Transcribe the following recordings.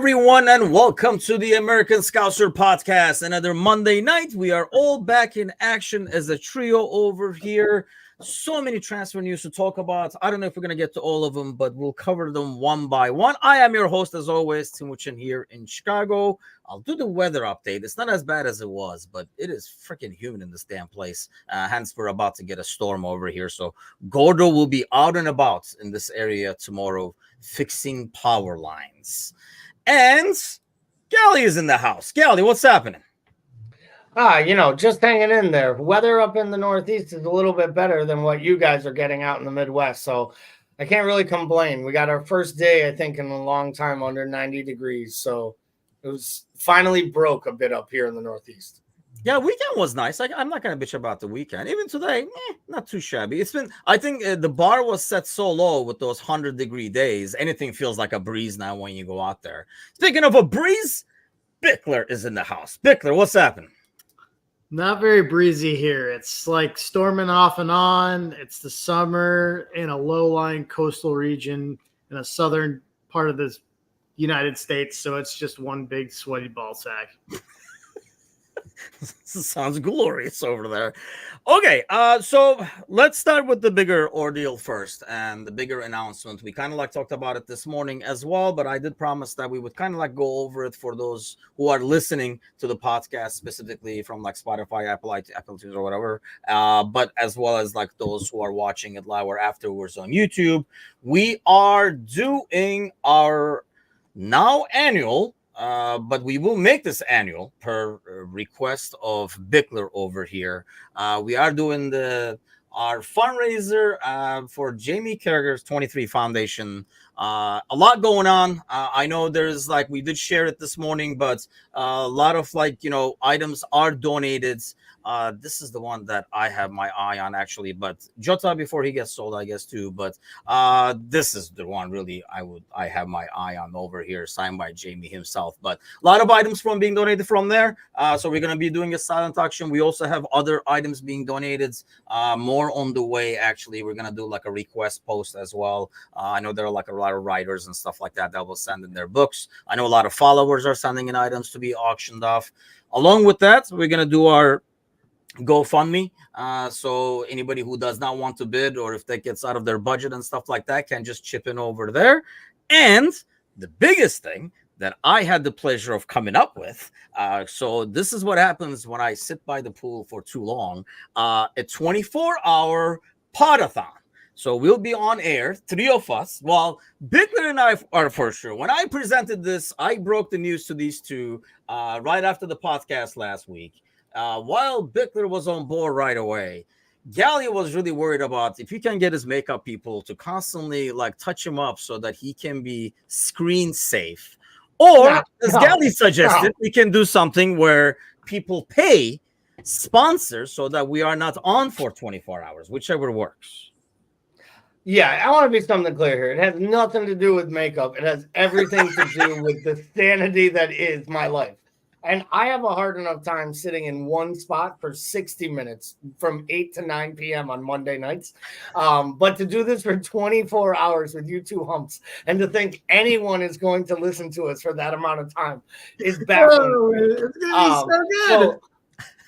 everyone, and welcome to the American Scouser podcast. Another Monday night. We are all back in action as a trio over here. So many transfer news to talk about. I don't know if we're going to get to all of them, but we'll cover them one by one. I am your host, as always, Timuchin here in Chicago. I'll do the weather update. It's not as bad as it was, but it is freaking humid in this damn place. Hence, we're about to get a storm over here. So Gordo will be out and about in this area tomorrow fixing power lines. And Gally is in the house. Gally, what's happening? Just hanging in there. Weather up in the Northeast is a little bit better than what you guys are getting out in the Midwest. So I can't really complain. We got our first day, I think, in a long time under 90 degrees. So it was finally broke a bit up here in the Northeast. Yeah, weekend was nice. I'm not going to bitch about the weekend. Even today, not too shabby. I think the bar was set so low with those 100-degree days. Anything feels like a breeze now when you go out there. Speaking of a breeze, Bickler is in the house. Bickler, what's happening? Not very breezy here. It's like storming off and on. It's the summer in a low-lying coastal region in a southern part of the United States. So it's just one big sweaty ball sack. Sounds glorious over there. Okay, so let's start with the bigger ordeal first and the bigger announcement. We kind of talked about it this morning as well, but I did promise that we would kind of go over it for those who are listening to the podcast, specifically from Spotify, Apple iTunes or whatever, but as well as those who are watching it live or afterwards on YouTube. We are doing our now annual but we will make this annual per request of Bickler over here. We are doing our fundraiser for Jamie Carragher's 23 Foundation. A lot going on. I know there's we did share it this morning, but a lot of items are donated. This is the one that I have my eye on actually, but Jota before he gets sold, I guess too. But this is the one really I have my eye on over here, signed by Jamie himself. But a lot of items being donated from there. So we're gonna be doing a silent auction. We also have other items being donated. More on the way. Actually, we're gonna do a request post as well. I know there are a lot of writers and stuff like that will send in their books. I know a lot of followers are sending in items to be auctioned off. Along with that, we're gonna do our GoFundMe. So anybody who does not want to bid or if that gets out of their budget and stuff like that can just chip in over there. And the biggest thing that I had the pleasure of coming up with. So this is what happens when I sit by the pool for too long. A 24-hour podathon. So we'll be on air, three of us. Well, Bickler and I are for sure. When I presented this, I broke the news to these two right after the podcast last week. While Bickler was on board right away, Gally was really worried about if you can get his makeup people to constantly touch him up so that he can be screen safe. Or, as Gally suggested, we can do something where people pay sponsors so that we are not on for 24 hours, whichever works. Yeah, I want to be something clear here. It has nothing to do with makeup. It has everything to do with the sanity that is my life. And I have a hard enough time sitting in one spot for 60 minutes from 8 to 9 p.m. on Monday nights. But to do this for 24 hours with you two humps and to think anyone is going to listen to us for that amount of time is baffling. It's going to be so good. So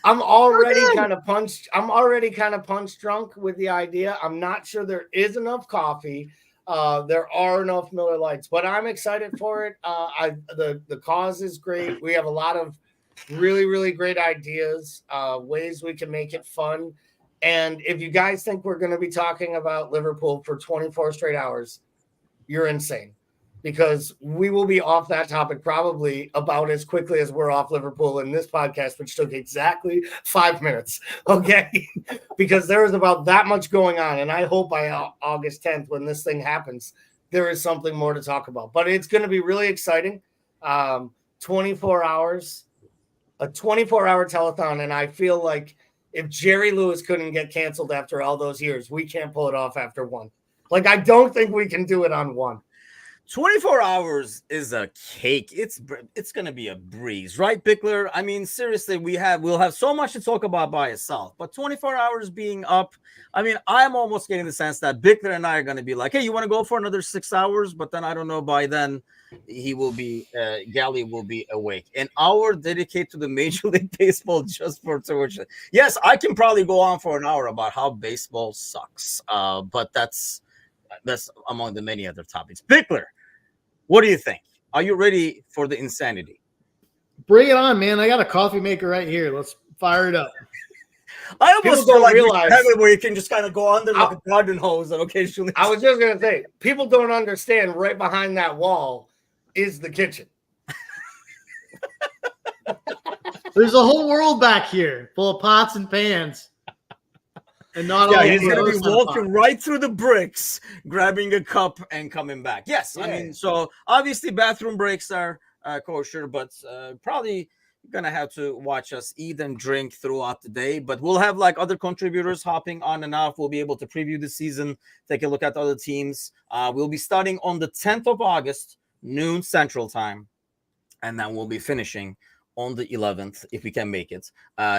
I'm already kind of punch drunk with the idea. I'm not sure there is enough coffee. There are enough Miller Lights, but I'm excited for it. The cause is great. We have a lot of really, really great ideas, ways we can make it fun. And if you guys think we're going to be talking about Liverpool for 24 straight hours, you're insane. Because we will be off that topic probably about as quickly as we're off Liverpool in this podcast, which took exactly 5 minutes, okay? Because there is about that much going on, and I hope by August 10th, when this thing happens, there is something more to talk about. But it's going to be really exciting. 24 hours, a 24-hour telethon, and I feel like if Jerry Lewis couldn't get canceled after all those years, we can't pull it off after one. I don't think we can do it on one. 24 hours is a cake. It's gonna be a breeze, right, Bickler? I mean, seriously, we'll have so much to talk about by itself. But 24 hours being up, I mean, I'm almost getting the sense that Bickler and I are gonna be like, hey, you want to go for another 6 hours? But then I don't know. By then, Gally will be awake. An hour dedicated to the Major League Baseball just for tuition. Yes, I can probably go on for an hour about how baseball sucks. But that's among the many other topics. Bickler, what do you think? Are you ready for the insanity? Bring it on, man. I got a coffee maker right here. Let's fire it up. I almost People feel don't like realize- we have it where you can just kind of go under like a garden hose and occasionally. I was just gonna say, people don't understand. Right behind that wall is the kitchen. There's a whole world back here full of pots and pans. And not all he's going to be those on walking pot. right through the bricks, grabbing a cup and coming back. Yes, I mean, so obviously bathroom breaks are kosher, but probably going to have to watch us eat and drink throughout the day. But we'll have like other contributors hopping on and off. We'll be able to preview the season, take a look at other teams. We'll be starting on the 10th of August, noon Central Time, and then we'll be finishing on the 11th, if we can make it,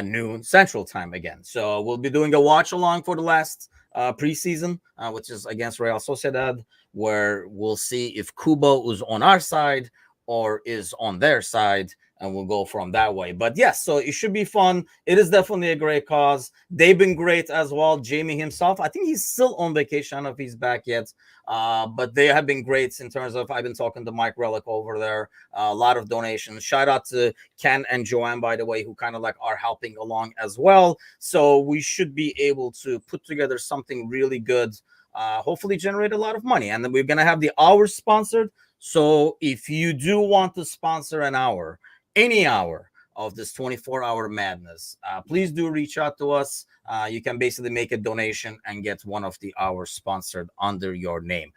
noon Central Time again. So we'll be doing a watch along for the last preseason, which is against Real Sociedad, where we'll see if Kubo is on our side or is on their side, and we'll go from that way. But yes, so it should be fun. It is definitely a great cause. They've been great as well. Jamie himself, I think he's still on vacation. I don't know if he's back yet. But they have been great in terms of, I've been talking to Mike Relic over there, a lot of donations. Shout out to Ken and Joanne, by the way, who kind of like are helping along as well. So we should be able to put together something really good, hopefully generate a lot of money. And then we're going to have the hours sponsored. So if you do want to sponsor an hour, any hour of this 24-hour madness, please do reach out to us. You can basically make a donation and get one of the hours sponsored under your name.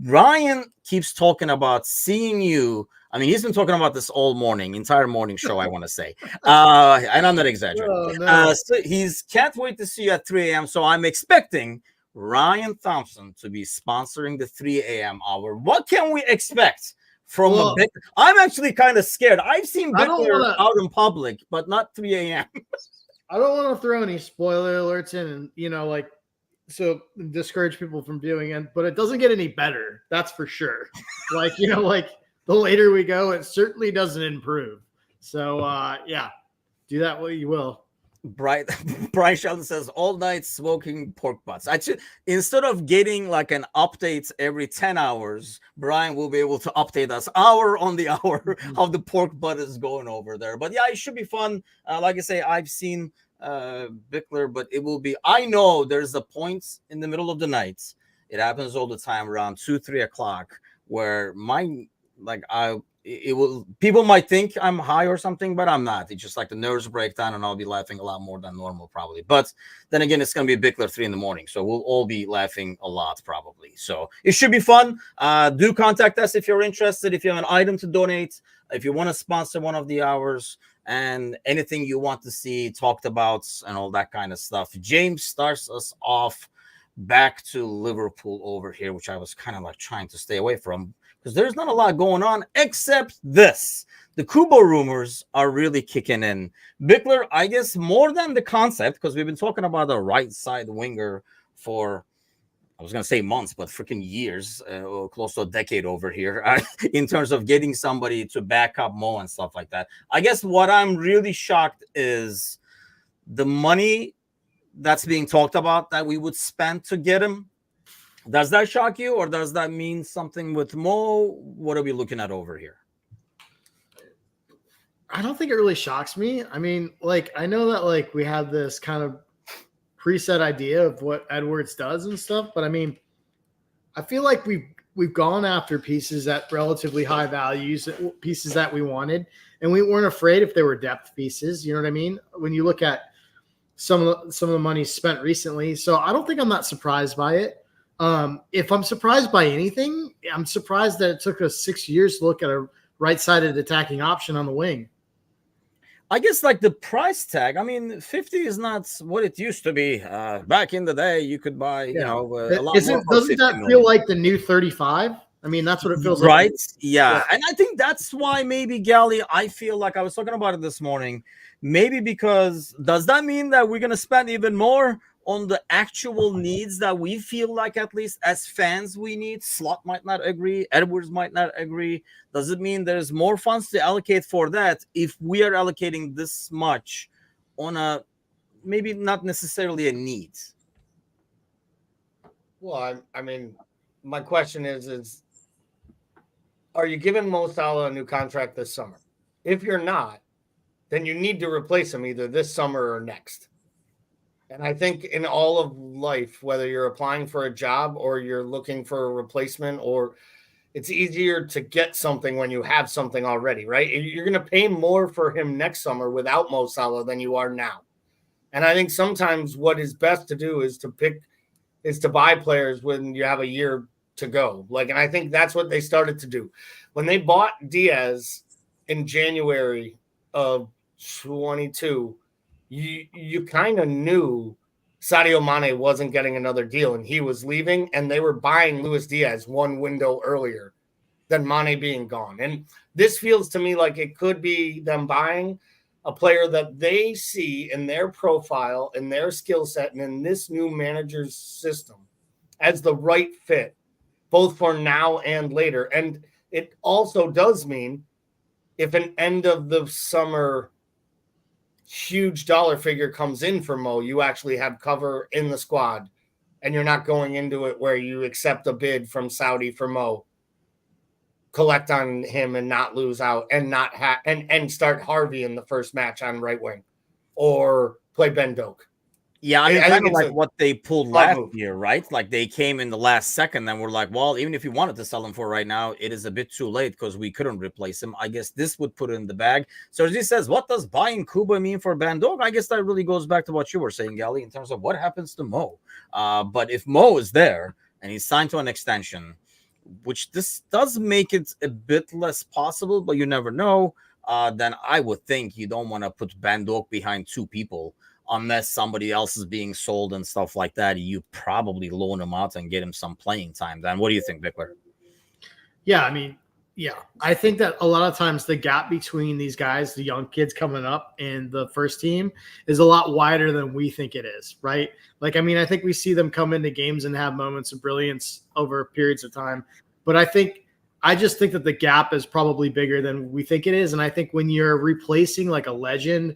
Ryan keeps talking about seeing you. I mean, he's been talking about this all morning, entire morning show, I want to say. And I'm not exaggerating. Oh, no. So he's can't wait to see you at 3 a.m. So I'm expecting Ryan Thompson to be sponsoring the 3 a.m. hour. What can we expect from a big? I'm actually kind of scared. I've seen Bickler out in public, but not 3 a.m. I don't want to throw any spoiler alerts in and, like, so discourage people from viewing it, but it doesn't get any better. That's for sure. Like, like the later we go, it certainly doesn't improve. So, yeah, do that what you will. Brian Sheldon says all night smoking pork butts. Instead of getting like an update every 10 hours, Brian will be able to update us hour on the hour how the pork butt is going over there. But yeah, it should be fun. Like I say, I've seen Bickler, but it will be, I know there's a point in the middle of the night. It happens all the time around 2-3 o'clock where people might think I'm high or something, but I'm not. It's just like the nerves break down and I'll be laughing a lot more than normal probably. But then again, it's going to be a Bickler 3 in the morning. So we'll all be laughing a lot probably. So it should be fun. Do contact us if you're interested, if you have an item to donate, if you want to sponsor one of the hours, and anything you want to see talked about and all that kind of stuff. James starts us off back to Liverpool over here, which I was kind of like trying to stay away from, because there's not a lot going on except this. The Kubo rumors are really kicking in. Bickler, I guess more than the concept, because we've been talking about a right side winger for, I was going to say months, but freaking years, close to a decade over here, in terms of getting somebody to back up Mo and stuff like that. I guess what I'm really shocked is the money that's being talked about that we would spend to get him. Does that shock you, or does that mean something with Mo? What are we looking at over here? I don't think it really shocks me. I mean, like, I know that like we have this kind of preset idea of what Edwards does and stuff, but I mean, I feel like we've gone after pieces at relatively high values, pieces that we wanted, and we weren't afraid if they were depth pieces. You know what I mean? When you look at some of the money spent recently, so I don't think I'm that surprised by it. If I'm surprised by anything, I'm surprised that it took us 6 years to look at a right-sided attacking option on the wing. I guess like the price tag, I mean, 50 is not what it used to be. Back in the day, you could buy, a lot more. Doesn't that feel like the new 35? I mean, that's what it feels Right? like. Yeah. And I think that's why maybe Gally, I feel like I was talking about it this morning. Maybe because does that mean that we're gonna spend even more on the actual needs that we feel like at least as fans we need? Slot might not agree, Edwards might not agree. Does it mean there's more funds to allocate for that if we are allocating this much on a maybe not necessarily a need? Well, I mean, my question is are you giving Mo Salah a new contract this summer? If you're not, then you need to replace him either this summer or next. And I think in all of life, whether you're applying for a job or you're looking for a replacement, or it's easier to get something when you have something already, right? You're going to pay more for him next summer without Mo Salah than you are now. And I think sometimes what is best to do is to buy players when you have a year to go. Like, and I think that's what they started to do. When they bought Diaz in January of 22, you kind of knew Sadio Mane wasn't getting another deal and he was leaving, and they were buying Luis Diaz one window earlier than Mane being gone. And this feels to me like it could be them buying a player that they see in their profile, in their skill set, and in this new manager's system as the right fit, both for now and later. And it also does mean if an end of the summer huge dollar figure comes in for Mo, you actually have cover in the squad, and you're not going into it where you accept a bid from Saudi for Mo, collect on him and not lose out, and not and start Harvey in the first match on right wing, or play Ben Doak. Yeah, I mean, I kind think of it's like a what they pulled smart last move. year, right? Like they came in the last second, and we're like, well, even if you wanted to sell him for right now, it is a bit too late because we couldn't replace him. I guess this would put it in the bag. So as he says, what does buying Kuba mean for Bandog? I guess that really goes back to what you were saying, Gally, in terms of what happens to Mo. But if Mo is there and he's signed to an extension, which this does make it a bit less possible, but you never know, then I would think you don't want to put Bandog behind two people unless somebody else is being sold and stuff like that. You probably loan him out and get him some playing time. Then what do you think, Bickler? Yeah, I mean, yeah, I think that a lot of times the gap between these guys, the young kids coming up and the first team, is a lot wider than we think it is, right? Like, I mean, I think we see them come into games and have moments of brilliance over periods of time. But I just think that the gap is probably bigger than we think it is. And I think when you're replacing like a legend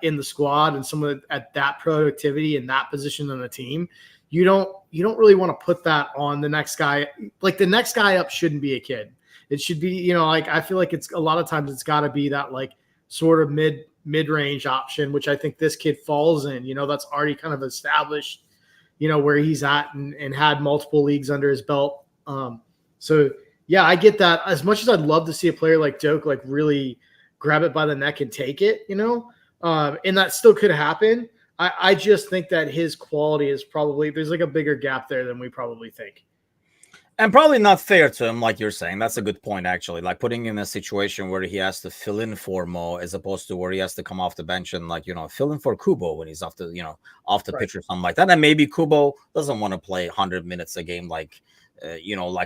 in the squad and someone at that productivity and that position on the team, you don't really want to put that on the next guy. Like the next guy up shouldn't be a kid. It should be, like I feel like it's a lot of times it's got to be that like sort of mid-range option, which I think this kid falls in. That's already kind of established, where he's at and had multiple leagues under his belt. So yeah, I get that. As much as I'd love to see a player like Doak like really grab it by the neck and take it, and that still could happen. I just think that his quality is probably there's like a bigger gap there than we probably think. And probably not fair to him, like you're saying. That's a good point, actually. Like putting him in a situation where he has to fill in for Mo as opposed to where he has to come off the bench and fill in for Kubo when he's off the Right. pitch or something like that. And maybe Kubo doesn't want to play 100 minutes a game like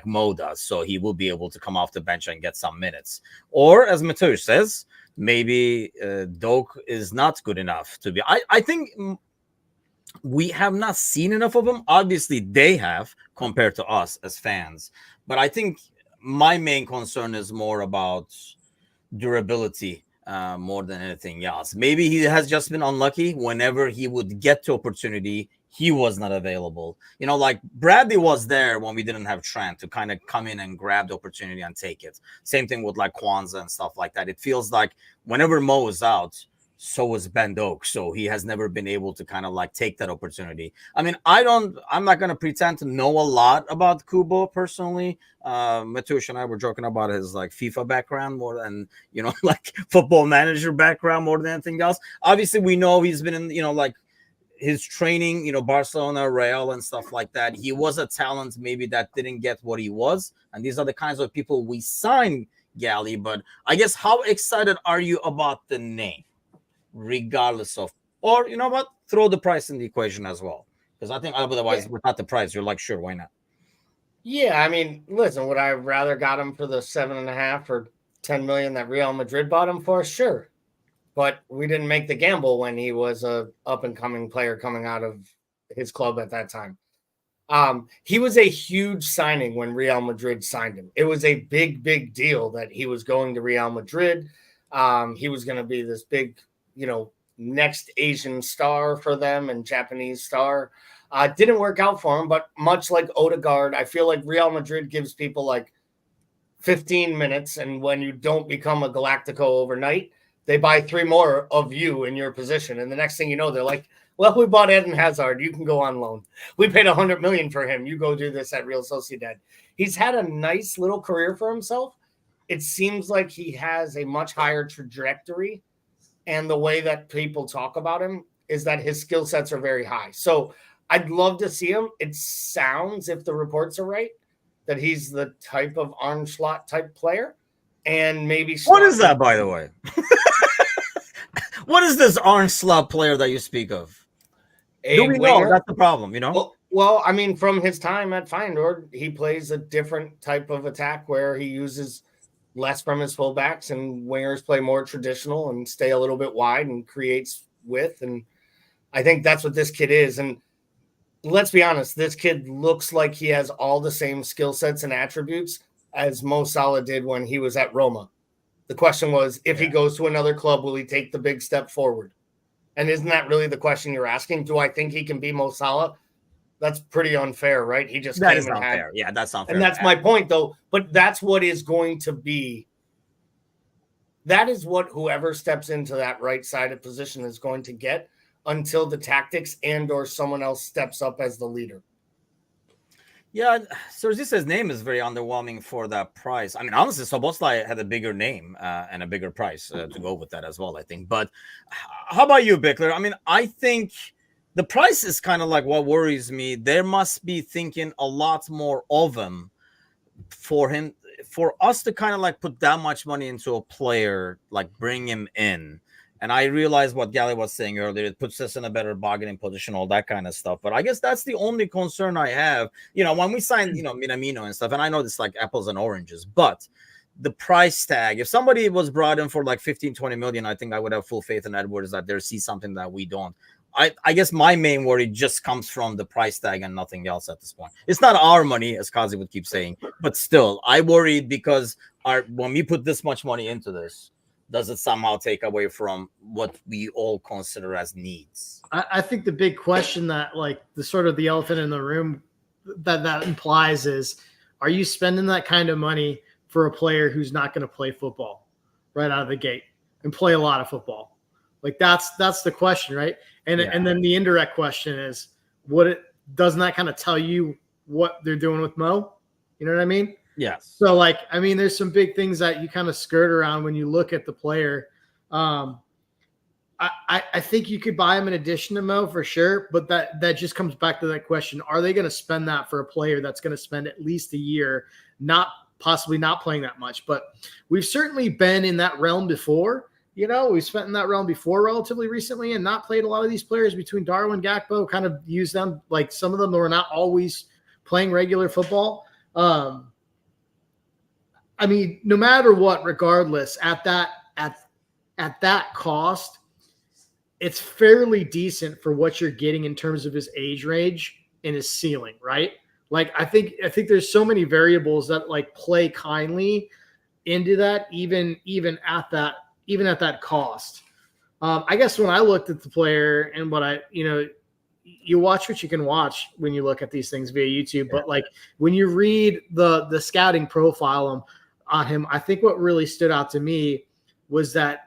Mo does. So he will be able to come off the bench and get some minutes. Or as Mateusz says, maybe Doak is not good enough to be. I think we have not seen enough of him. Obviously, they have compared to us as fans. But I think my main concern is more about durability more than anything else. Maybe he has just been unlucky. Whenever he would get to opportunity, he was not available. Like Bradley was there when we didn't have Trent to kind of come in and grab the opportunity and take it. Same thing with like Kwanzaa and stuff like that. It feels like whenever Mo is out, so is Ben Doak. So he has never been able to kind of like take that opportunity. I mean, I'm not going to pretend to know a lot about Kubo personally. Mateusz and I were joking about his like FIFA background more than, like football manager background more than anything else. Obviously, we know he's been in, like his training, Barcelona, Real and stuff like that. He was a talent maybe that didn't get what he was. And these are the kinds of people we sign, Gally. But I guess how excited are you about the name? Regardless of, or throw the price in the equation as well, because I think otherwise without the price you're like, sure, why not? Yeah, I mean, listen, would I have rather got him for the 7.5 or 10 million that Real Madrid bought him for? Sure. But we didn't make the gamble when he was a up and coming player coming out of his club at that time. He was a huge signing when Real Madrid signed him. It was a big, big deal that he was going to Real Madrid. He was going to be this big, next Asian star for them and Japanese star. Didn't work out for him, but much like Odegaard, I feel like Real Madrid gives people like 15 minutes, and when you don't become a Galactico overnight, they buy 3 more of you in your position, and the next thing you know, they're like, "Well, we bought Eden Hazard. You can go on loan. We paid 100 million for him. You go do this at Real Sociedad." He's had a nice little career for himself. It seems like he has a much higher trajectory, and the way that people talk about him is that his skill sets are very high. So I'd love to see him. It sounds, if the reports are right, that he's the type of Arne Slot type player, and maybe What is that, by the way? What is this Arne Slot player that you speak of? Do we know? That's the problem, Well, I mean, from his time at Feyenoord, he plays a different type of attack where he uses less from his fullbacks, and wingers play more traditional and stay a little bit wide and creates width. And I think that's what this kid is. And let's be honest, this kid looks like he has all the same skill sets and attributes as Mo Salah did when he was at Roma. The question was, if he goes to another club, will he take the big step forward? And isn't that really the question you're asking? Do I think he can be Mo Salah? That's pretty unfair, right? He just that is not fair. Yeah, that's not fair. And that's my point, though. But that's what is going to be. That is what whoever steps into that right-sided position is going to get until the tactics and or someone else steps up as the leader. Yeah, Sergis's name is very underwhelming for that price. I mean, honestly, Szoboszlai had a bigger name and a bigger price to go with that as well, I think. But how about you, Bickler? I mean, I think the price is kind of like what worries me. There must be thinking a lot more of him for us to kind of like put that much money into a player, like bring him in. And I realize what Gally was saying earlier. It puts us in a better bargaining position, all that kind of stuff. But I guess that's the only concern I have. When we signed, Minamino and stuff, and I know it's like apples and oranges, but the price tag, if somebody was brought in for like 15, 20 million, I think I would have full faith in Edwards that they see something that we don't. I guess my main worry just comes from the price tag and nothing else at this point. It's not our money, as Kazi would keep saying, but still, I worried because when we put this much money into this, does it somehow take away from what we all consider as needs? I think the big question that, like, the sort of the elephant in the room that implies is, are you spending that kind of money for a player who's not going to play football right out of the gate and play a lot of football? Like, that's the question, right? And then the indirect question is, doesn't that kind of tell you what they're doing with Mo? You know what I mean? Yes. So, like, I mean, there's some big things that you kind of skirt around when you look at the player. I think you could buy him in addition to Mo for sure, but that just comes back to that question. Are they going to spend that for a player that's going to spend at least a year, possibly not playing that much? But we've certainly been in that realm before. We've spent in that realm before relatively recently and not played a lot of these players between Darwin, Gakpo, kind of used them. Like, some of them were not always playing regular football. I mean, no matter what, regardless, at that cost, it's fairly decent for what you're getting in terms of his age range and his ceiling, right? Like, I think there's so many variables that like play kindly into that, even at that cost. I guess when I looked at the player and what you watch what you can watch when you look at these things via YouTube, but like when you read the scouting profile on him, I think what really stood out to me was that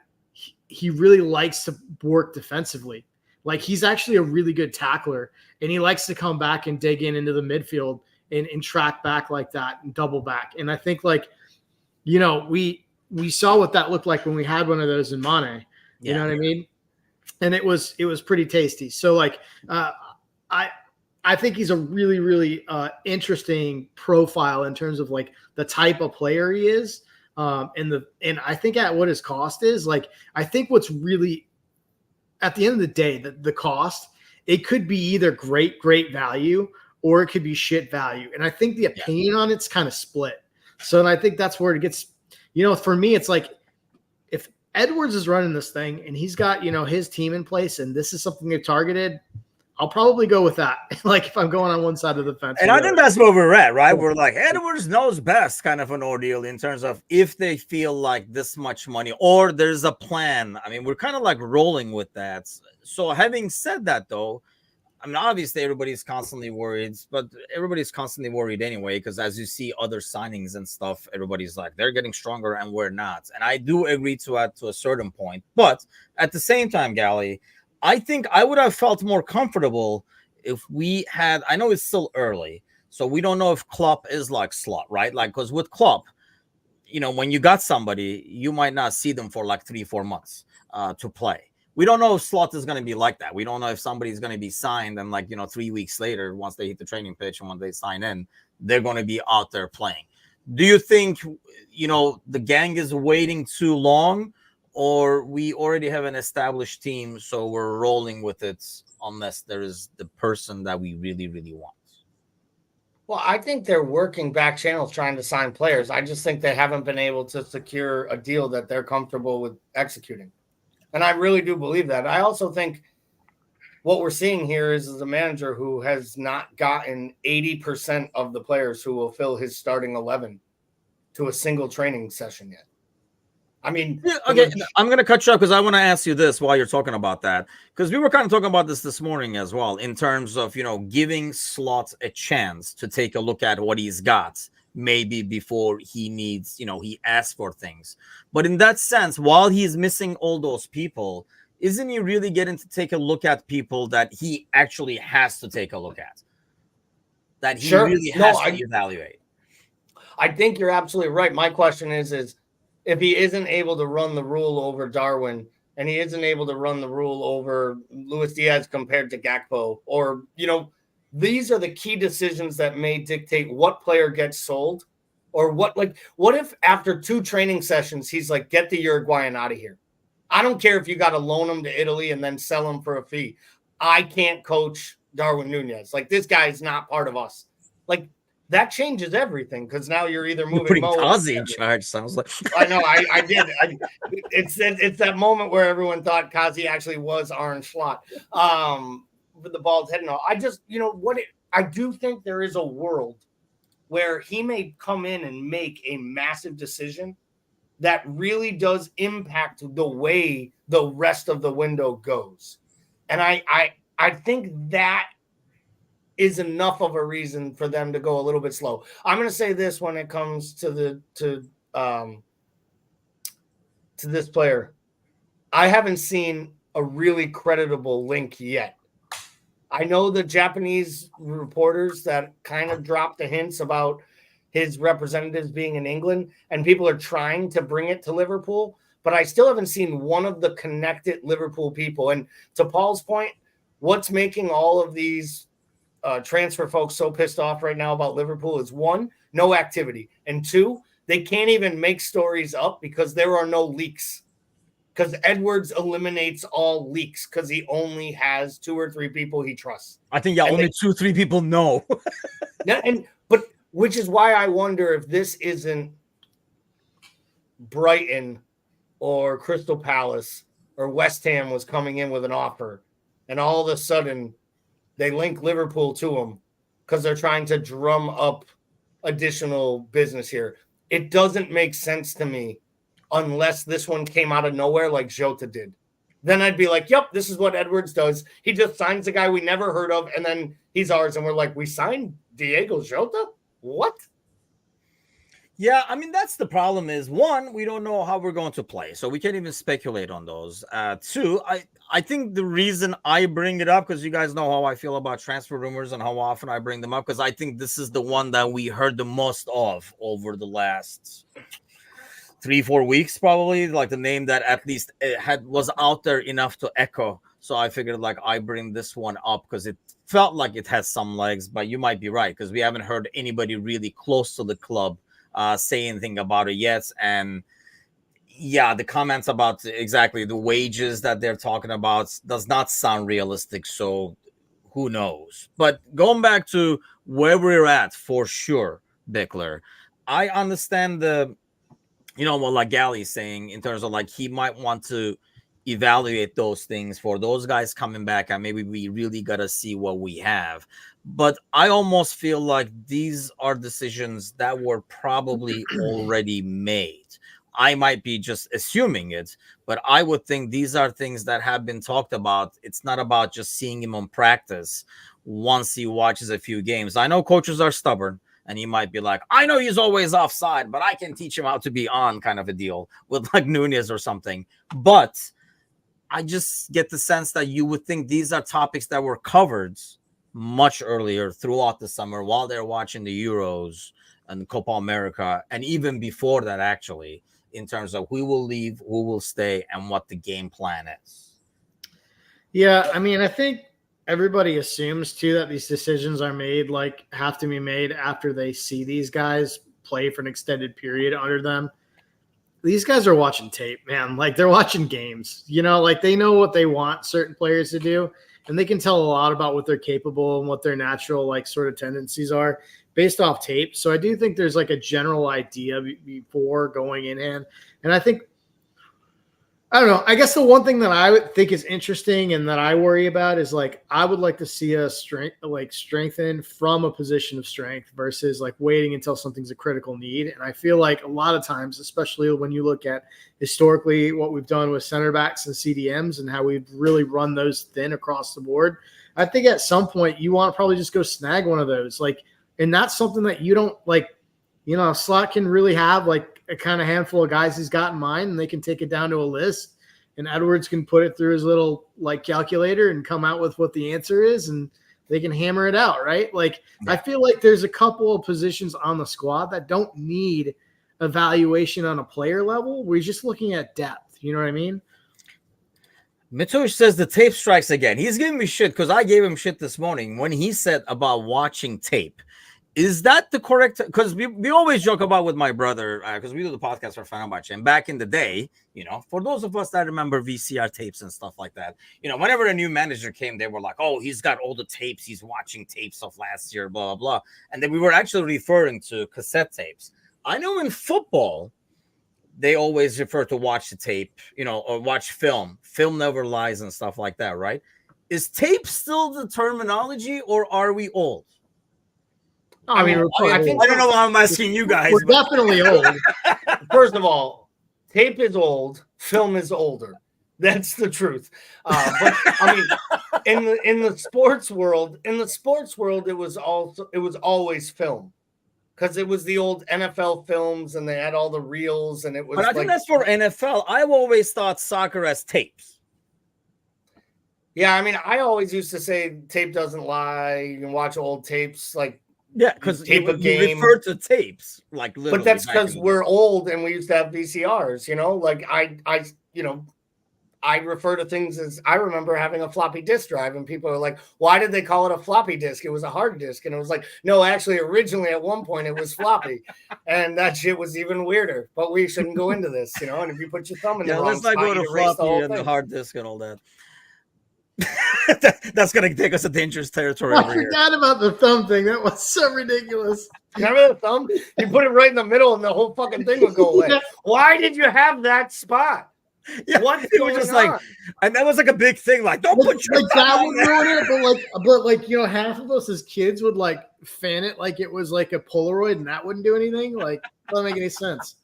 he really likes to work defensively. Like, he's actually a really good tackler, and he likes to come back and dig into the midfield and track back like that and double back. And I think, like, we saw what that looked like when we had one of those in Mane. You know what I mean? And it was pretty tasty. So, like, I think he's a really, really interesting profile in terms of like the type of player he is. And I think at what his cost is, like, I think what's really at the end of the day, the cost, it could be either great value or it could be shit value. And I think the opinion on it's kind of split. So and I think that's where it gets, for me, it's like if Edwards is running this thing and he's got, his team in place and this is something they've targeted, I'll probably go with that. Like if I'm going on one side of the fence. And I think that's where we're at, right? We're like, Edwards knows best kind of an ordeal in terms of if they feel like this much money or there's a plan. I mean, we're kind of like rolling with that. So having said that, though, I mean, obviously everybody's constantly worried, but everybody's constantly worried anyway, because as you see other signings and stuff, everybody's like, they're getting stronger and we're not. And I do agree to a certain point. But at the same time, Gally, I think I would have felt more comfortable if we had, I know it's still early, so we don't know if Klopp is like Slot, right? Like, because with Klopp, when you got somebody, you might not see them for like 3-4 months to play. We don't know if Slot is going to be like that. We don't know if somebody's going to be signed and 3 weeks later, once they hit the training pitch and when they sign in, they're going to be out there playing. Do you think, the gang is waiting too long, or we already have an established team, so we're rolling with it unless there is the person that we really, really want? Well, I think they're working back channels trying to sign players. I just think they haven't been able to secure a deal that they're comfortable with executing. And I really do believe that. I also think what we're seeing here is a manager who has not gotten 80% of the players who will fill his starting 11 to a single training session yet. I mean, okay, I'm going to cut you off because I want to ask you this while you're talking about that, because we were kind of talking about this morning as well, in terms of, giving Slot a chance to take a look at what he's got, maybe before he needs, he asks for things. But in that sense, while he's missing all those people, isn't he really getting to take a look at people that he actually has to take a look at? That he really has to evaluate? I think you're absolutely right. My question is if he isn't able to run the rule over Darwin and he isn't able to run the rule over Luis Diaz compared to Gakpo, or, these are the key decisions that may dictate what player gets sold, or what if after 2 training sessions, he's like, get the Uruguayan out of here. I don't care if you got to loan him to Italy and then sell him for a fee. I can't coach Darwin Nunez. Like, this guy is not part of us. Like, that changes everything, because now you're either moving Kazi in charge. Sounds like I know. I did. It's that moment where everyone thought Kazi actually was Arne Slot with the bald head and all. I just, I do think there is a world where he may come in and make a massive decision that really does impact the way the rest of the window goes, and I think that is enough of a reason for them to go a little bit slow. I'm going to say this when it comes to this player. I haven't seen a really creditable link yet. I know the Japanese reporters that kind of dropped the hints about his representatives being in England, and people are trying to bring it to Liverpool, but I still haven't seen one of the connected Liverpool people. And to Paul's point, what's making all of these transfer folks so pissed off right now about Liverpool is, 1, no activity, and 2, they can't even make stories up because there are no leaks, because Edwards eliminates all leaks because he only has 2 or 3 people he trusts. I think only 2-3 people know. But which is why I wonder if this isn't Brighton or Crystal Palace or West Ham was coming in with an offer, and all of a sudden they link Liverpool to them because they're trying to drum up additional business here. It doesn't make sense to me unless this one came out of nowhere like Jota did. Then I'd be like, yep, this is what Edwards does. He just signs a guy we never heard of, and then he's ours. And we're like, we signed Diego Jota? What? Yeah, I mean, that's the problem is, 1, we don't know how we're going to play, so we can't even speculate on those. 2, I think the reason I bring it up, because you guys know how I feel about transfer rumors and how often I bring them up, because I think this is the one that we heard the most of over the last 3-4 weeks, probably, like the name that at least was out there enough to echo. So I figured I bring this one up because it felt like it has some legs, but you might be right, because we haven't heard anybody really close to the club say anything about it yet. And yeah, the comments about exactly the wages that they're talking about does not sound realistic. So who knows? But going back to where we're at for sure, Bickler, I understand what like Galley's saying in terms of like he might want to evaluate those things for those guys coming back, and maybe we really got to see what we have. But I almost feel like these are decisions that were probably already made. I might be just assuming it, but I would think these are things that have been talked about. It's not about just seeing him on practice once he watches a few games. I know coaches are stubborn, and he might be like, I know he's always offside, but I can teach him how to be on, kind of a deal with like Nunez or something. But I just get the sense that you would think these are topics that were covered much earlier throughout the summer while they're watching the Euros and Copa America, and even before that, actually, in terms of who will leave, who will stay, and what the game plan is. Yeah, I mean, I think everybody assumes too that these decisions are made, like have to be made after they see these guys play for an extended period under them. These guys are watching tape, man. Like they're watching games, like they know what they want certain players to do, and they can tell a lot about what they're capable and what their natural like sort of tendencies are based off tape. So I do think there's like a general idea before going in hand. And I think, I don't know, I guess the one thing that I would think is interesting and that I worry about is like, I would like to see us strengthen from a position of strength versus like waiting until something's a critical need. And I feel like a lot of times, especially when you look at historically what we've done with center backs and CDMs and how we've really run those thin across the board, I think at some point you want to probably just go snag one of those. Like, and that's something that you don't like, Slot can really have like a kind of handful of guys he's got in mind, and they can take it down to a list, and Edwards can put it through his little like calculator and come out with what the answer is, and they can hammer it out, right? Like, I feel like there's a couple of positions on the squad that don't need evaluation on a player level. We're just looking at depth. You know what I mean? Mitush says the tape strikes again. He's giving me shit because I gave him shit this morning when he said about watching tape. Is that the correct? Because we always joke about with my brother, because we do the podcast for Fenerbahce. And back in the day, for those of us that remember VCR tapes and stuff like that, whenever a new manager came, they were like, oh, he's got all the tapes. He's watching tapes of last year, blah, blah, blah. And then we were actually referring to cassette tapes. I know in football, they always refer to watch the tape, or watch film. Film never lies and stuff like that, right? Is tape still the terminology, or are we old? I mean, I don't know why I'm asking you guys. We're definitely old. First of all, tape is old, film is older. That's the truth. But I mean, in the sports world, it was always film, because it was the old NFL films, and they had all the reels, and it was. But I think that's for NFL. I've always thought soccer as tapes. Yeah, I mean, I always used to say tape doesn't lie. You can watch old tapes, like. Yeah, because you refer to tapes, like literally. But that's because we're old and we used to have VCRs, like I refer to things as, I remember having a floppy disk drive, and people are like, why did they call it a floppy disk? It was a hard disk. And it was like, no, actually, originally at one point it was floppy. And that shit was even weirder, but we shouldn't go into this, and if you put your thumb in the wrong spot, go to floppy and the hard disk and all that. That's gonna take us to dangerous territory. I forgot about the thumb thing. That was so ridiculous. Remember the thumb? You put it right in the middle, and the whole fucking thing would go away. Yeah. Why did you have that spot? Yeah, what's going just on? Like, and that was like a big thing. Like, don't put your that would ruin it. But like half of us as kids would like fan it like it was like a Polaroid, and that wouldn't do anything. Like, doesn't make any sense.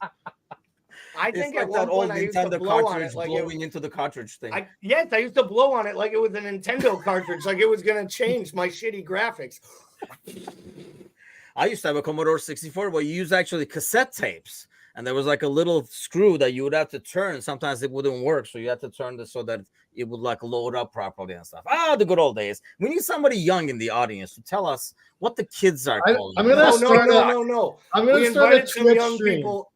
I think it's at one point I used to blow on it, like blowing into the cartridge thing. I used to blow on it like it was a Nintendo cartridge, like it was going to change my shitty graphics. I used to have a Commodore 64 where you use actually cassette tapes, and there was like a little screw that you would have to turn. Sometimes it wouldn't work, so you had to turn this so that it would like load up properly and stuff. The good old days. We need somebody young in the audience to tell us what the kids are calling. No. I'm going to start a Twitch stream. People.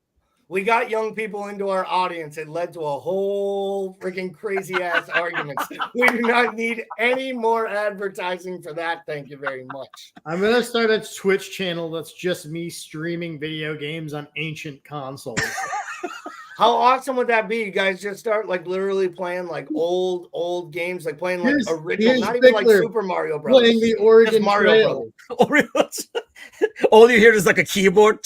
We got young people into our audience. It led to a whole freaking crazy ass arguments. We do not need any more advertising for that. Thank you very much. I'm going to start a Twitch channel that's just me streaming video games on ancient consoles. How awesome would that be? You guys just start like literally playing like old games, like playing like original, not even like Super Mario Brothers. Playing the Oregon Trail. All you hear is like a keyboard.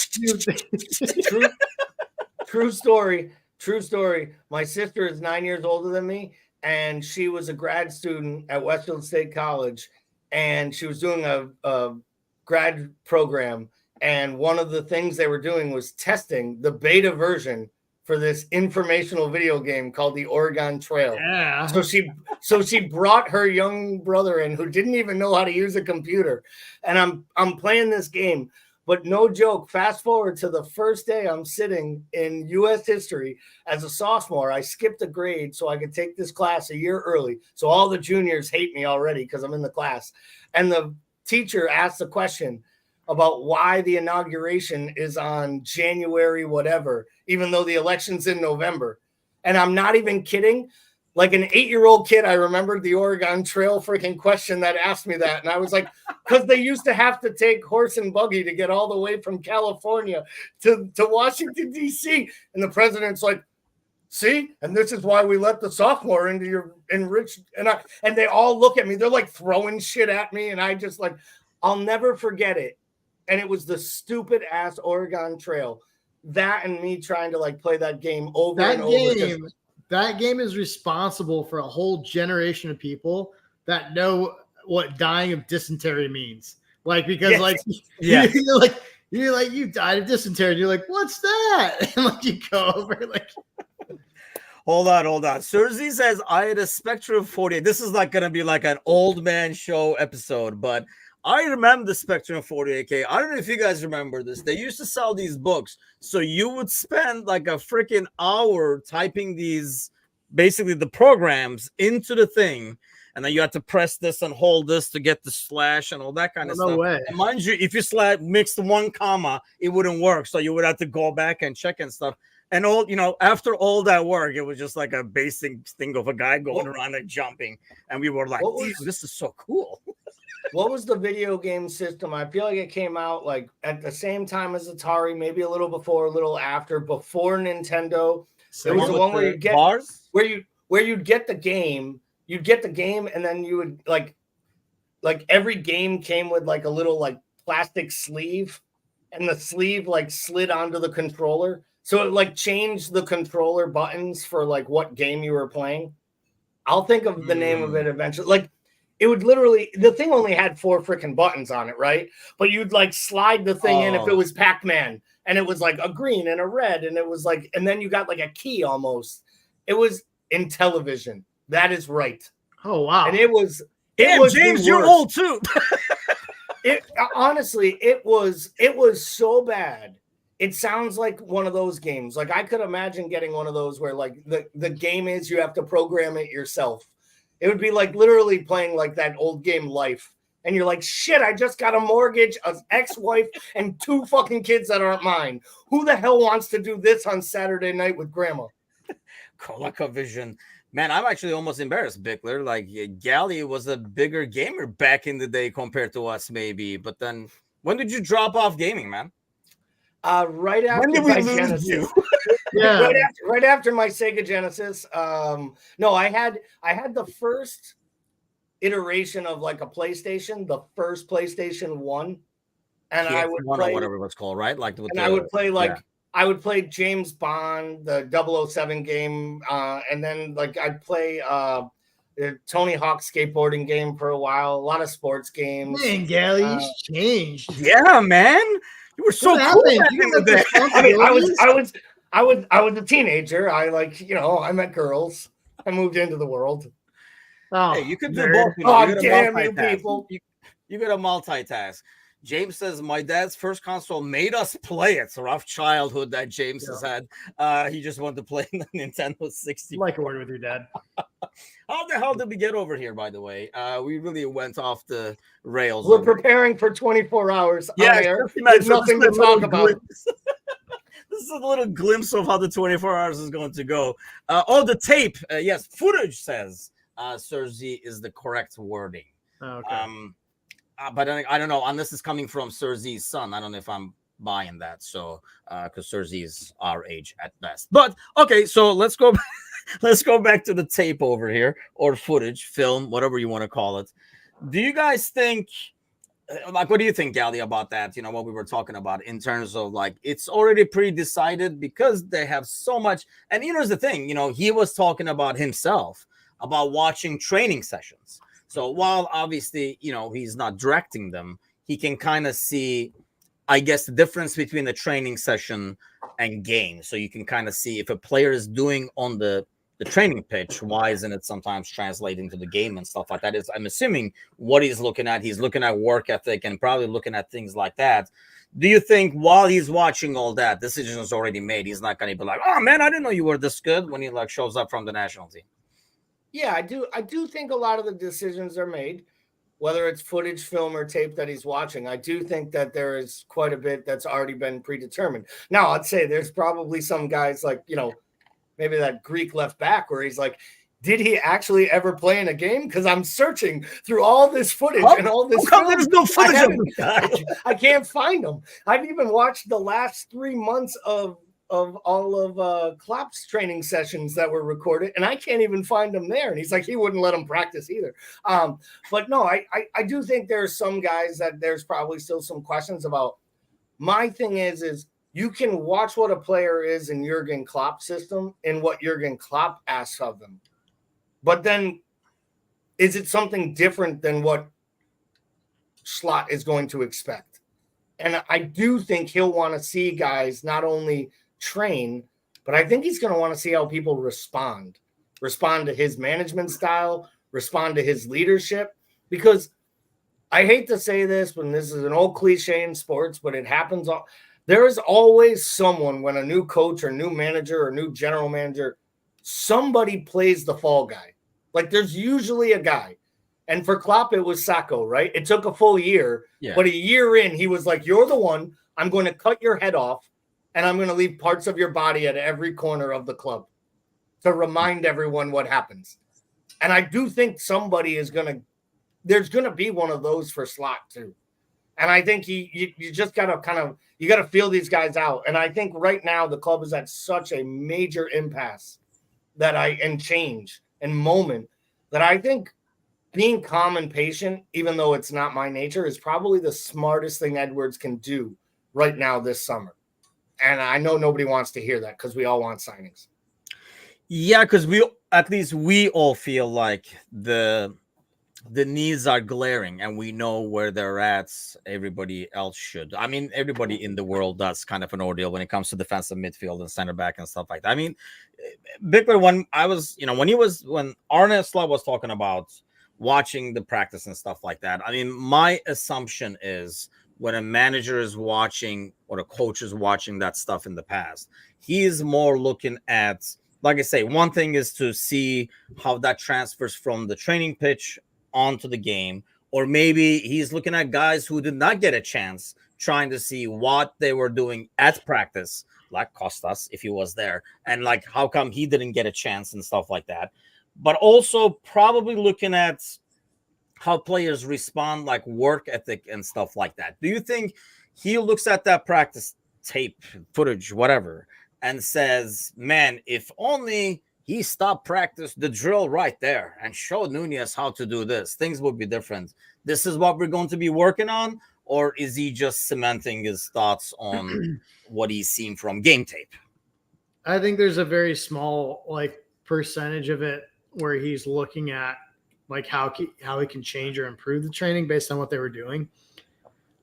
True story. True story. My sister is 9 years older than me, and she was a grad student at Westfield State College, and she was doing a grad program. And one of the things they were doing was testing the beta version for this informational video game called the Oregon Trail. Yeah. So she brought her young brother in who didn't even know how to use a computer. And I'm playing this game, but no joke, fast forward to the first day I'm sitting in US history as a sophomore. I skipped a grade so I could take this class a year early. So all the juniors hate me already because I'm in the class. And the teacher asked the question about why the inauguration is on January whatever, even though the election's in November. And I'm not even kidding. Like an 8-year-old kid, I remembered the Oregon Trail freaking question that asked me that. And I was like, because they used to have to take horse and buggy to get all the way from California to Washington, D.C. And the president's like, see, and this is why we let the sophomore into your enriched. And they all look at me. They're like throwing shit at me. And I just like, I'll never forget it. And it was the stupid ass Oregon Trail. That and me trying to like play that game over and over. That game is responsible for a whole generation of people that know what dying of dysentery means. Like, because you're like, you died of dysentery. And you're like, what's that? And like you go over like. Hold on. Serzi says, I had a Spectrum 48. This is like going to be like an old man show episode, but I remember the Spectrum 48K. I don't know if you guys remember this. They used to sell these books. So you would spend like a freaking hour typing these, basically the programs into the thing. And then you had to press this and hold this to get the slash and all that kind of stuff. No way. And mind you, if you mixed one comma, it wouldn't work. So you would have to go back and check and stuff. And after all that work, it was just like a basic thing of a guy going around and jumping. And we were like, this is so cool. What was the video game system? I feel like it came out like at the same time as Atari, maybe a little before, a little after, before Nintendo. It was the one where you get bars? where you'd get the game. You'd get the game, and then you would like every game came with like a little like plastic sleeve, and the sleeve like slid onto the controller. So it like changed the controller buttons for like what game you were playing. I'll think of the name of it eventually. Like it would literally, the thing only had 4 freaking buttons on it, right? But you'd like slide the thing in if it was Pac-Man, and it was like a green and a red, and it was like, and then you got like a key almost. It was in television. That is right. Oh wow! And it was James, you're old too. Honestly, it was so bad. It sounds like one of those games. Like I could imagine getting one of those where like the game is you have to program it yourself. It would be like literally playing like that old game Life. And you're like, shit, I just got a mortgage, an ex-wife, and 2 fucking kids that aren't mine. Who the hell wants to do this on Saturday night with grandma? ColecoVision. Man, I'm actually almost embarrassed, Bickler. Like, Gally was a bigger gamer back in the day compared to us, maybe. But then, when did you drop off gaming, man? Right after my Genesis. Yeah. Right after my Sega Genesis. No, I had the first iteration of like a PlayStation, the first PlayStation 1, and I would play whatever it was called, right? Like, I would play like I would play James Bond, the 007 game, and then like I'd play the Tony Hawk skateboarding game for a while. A lot of sports games. Man, Gally, you've changed. Yeah, man. You were so cool. I mean, I was a teenager. I met girls. I moved into the world. Oh, hey, you could do both. Oh, damn you people. You got to multitask. James says, my dad's first console made us play it. It's a rough childhood that James has had. He just wanted to play the Nintendo 60. Like a word with your dad. How the hell did we get over here, by the way? We really went off the rails. We're preparing for 24 hours. Yeah, there's nothing to talk about. This is a little glimpse of how the 24 hours is going to go. The tape. Yes, footage says Sir Z is the correct wording. Okay. But I don't know. And this is coming from Sir Z's son. I don't know if I'm buying that. So because Cersei's our age at best. But okay, so let's go let's go back to the tape over here, or footage, film, whatever you want to call it. Do you guys think, like, what do you think, Gally, about that? You know, what we were talking about in terms of like it's already pre-decided because they have so much. And here's the thing, you know, he was talking about himself about watching training sessions. So while obviously, you know, he's not directing them, he can kind of see, I guess, the difference between the training session and game. So you can kind of see if a player is doing on the training pitch, why isn't it sometimes translating to the game and stuff like that? Is, I'm assuming, what he's looking at. He's looking at work ethic and probably looking at things like that. Do you think while he's watching all that, decision is already made? He's not going to be like, "Oh man, I didn't know you were this good," when he like shows up from the national team. Yeah, I do think a lot of the decisions are made, whether it's footage, film, or tape that he's watching. I do think that there is quite a bit that's already been predetermined. Now, I'd say there's probably some guys like, you know, maybe that Greek left back where he's like, did he actually ever play in a game? Because I'm searching through all this footage and all this. How come there's no footage of the guy? I can't find them. I've even watched the last 3 months of all of Klopp's training sessions that were recorded, and I can't even find them there. And he's like, he wouldn't let him practice either. But no, I do think there's some guys that there's probably still some questions about. My thing is you can watch what a player is in Jurgen Klopp's system and what Jurgen Klopp asks of them. But then is it something different than what Slot is going to expect? And I do think he'll want to see guys not only train, but I think he's going to want to see how people respond to his management style, respond to his leadership. Because I hate to say this when this is an old cliche in sports, but it happens all. There is always someone when a new coach or new manager or new general manager, somebody plays the fall guy. Like there's usually a guy. And for Klopp, it was Sacco, right? It took a full year, but a year in, he was like, you're the one. I'm going to cut your head off, and I'm going to leave parts of your body at every corner of the club to remind everyone what happens. And I do think somebody is going to – there's going to be one of those for Slot too. And I think you just got to kind of – you got to feel these guys out. And I think right now the club is at such a major impasse and change and moment that I think being calm and patient, even though it's not my nature, is probably the smartest thing Edwards can do right now this summer. And I know nobody wants to hear that because we all want signings. Yeah, because we all feel like the needs are glaring and we know where they're at. Everybody else should. I mean, everybody in the world does kind of an ordeal when it comes to defensive midfield and center back and stuff like that. I mean, Bickler, when Arne Slot was talking about watching the practice and stuff like that, I mean, my assumption is when a manager is watching or a coach is watching that stuff in the past, he is more looking at, like I say, one thing is to see how that transfers from the training pitch onto the game, or maybe he's looking at guys who did not get a chance, trying to see what they were doing at practice, like Costas, if he was there, and like how come he didn't get a chance and stuff like that. But also probably looking at how players respond, like work ethic and stuff like that. Do you think he looks at that practice tape, footage, whatever, and says, man, if only he stopped practice, the drill right there, and showed Nunez how to do this, things would be different. This is what we're going to be working on? Or is he just cementing his thoughts on what he's seen from game tape? I think there's a very small percentage of it where he's looking at how he can change or improve the training based on what they were doing.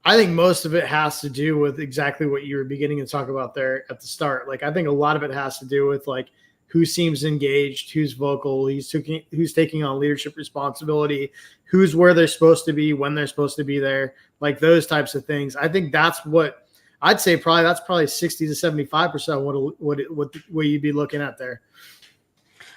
I think most of it has to do with exactly what you were beginning to talk about there at the start. I think a lot of it has to do with who seems engaged, who's vocal, who's taking on leadership responsibility, who's where they're supposed to be, when they're supposed to be there, those types of things. I think that's what I'd say. That's probably 60 to 75% what you'd be looking at there.